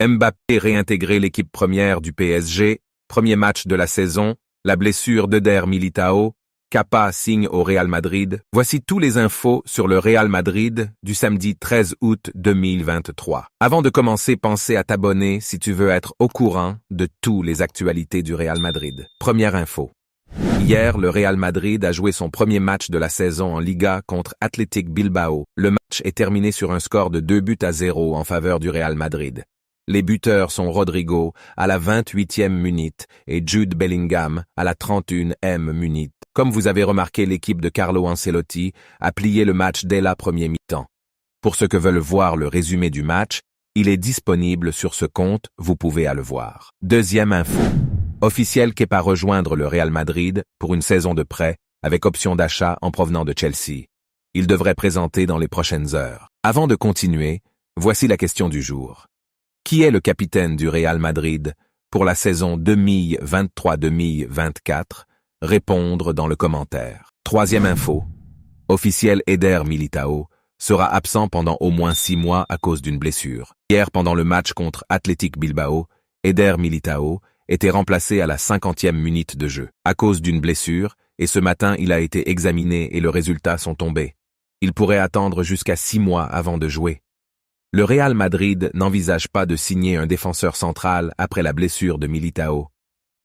Mbappé réintégré l'équipe première du PSG, premier match de la saison, la blessure d'Eder Militao, Kepa signe au Real Madrid. Voici tous les infos sur le Real Madrid du samedi 13 août 2023. Avant de commencer, pensez à t'abonner si tu veux être au courant de toutes les actualités du Real Madrid. Première info. Hier, le Real Madrid a joué son premier match de la saison en Liga contre Athletic Bilbao. Le match est terminé sur un score de 2-0 en faveur du Real Madrid. Les buteurs sont Rodrigo à la 28e minute et Jude Bellingham à la 31e minute. Comme vous avez remarqué, l'équipe de Carlo Ancelotti a plié le match dès la première mi-temps. Pour ceux que veulent voir le résumé du match, il est disponible sur ce compte, vous pouvez le voir. Deuxième info. Officiel Kepa rejoindre le Real Madrid pour une saison de prêt avec option d'achat en provenant de Chelsea. Il devrait présenter dans les prochaines heures. Avant de continuer, voici la question du jour. Qui est le capitaine du Real Madrid pour la saison 2023-2024? Répondre dans le commentaire. Troisième info. Officiel Eder Militao sera absent pendant au moins 6 mois à cause d'une blessure. Hier, pendant le match contre Athletic Bilbao, Eder Militao était remplacé à la 50e minute de jeu à cause d'une blessure et ce matin il a été examiné et les résultats sont tombés. Il pourrait attendre jusqu'à 6 mois avant de jouer. Le Real Madrid n'envisage pas de signer un défenseur central après la blessure de Militao.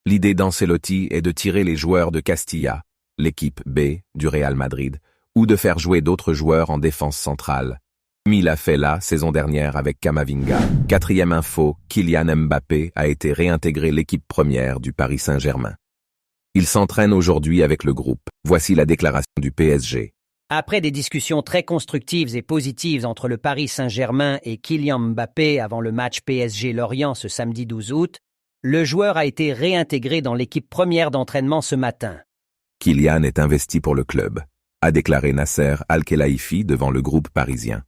L'idée d'Ancelotti est de tirer les joueurs de Castilla, l'équipe B du Real Madrid, ou de faire jouer d'autres joueurs en défense centrale. Il l'a fait la saison dernière avec Camavinga. Quatrième info, Kylian Mbappé a été réintégré l'équipe première du Paris Saint-Germain. Il s'entraîne aujourd'hui avec le groupe. Voici la déclaration du PSG. Après des discussions très constructives et positives entre le Paris Saint-Germain et Kylian Mbappé avant le match PSG-Lorient ce samedi 12 août, le joueur a été réintégré dans l'équipe première d'entraînement ce matin. Kylian est investi pour le club, a déclaré Nasser Al-Khelaifi devant le groupe parisien.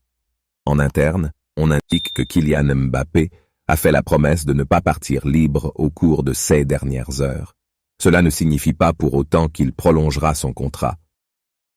En interne, on indique que Kylian Mbappé a fait la promesse de ne pas partir libre au cours de ces dernières heures. Cela ne signifie pas pour autant qu'il prolongera son contrat.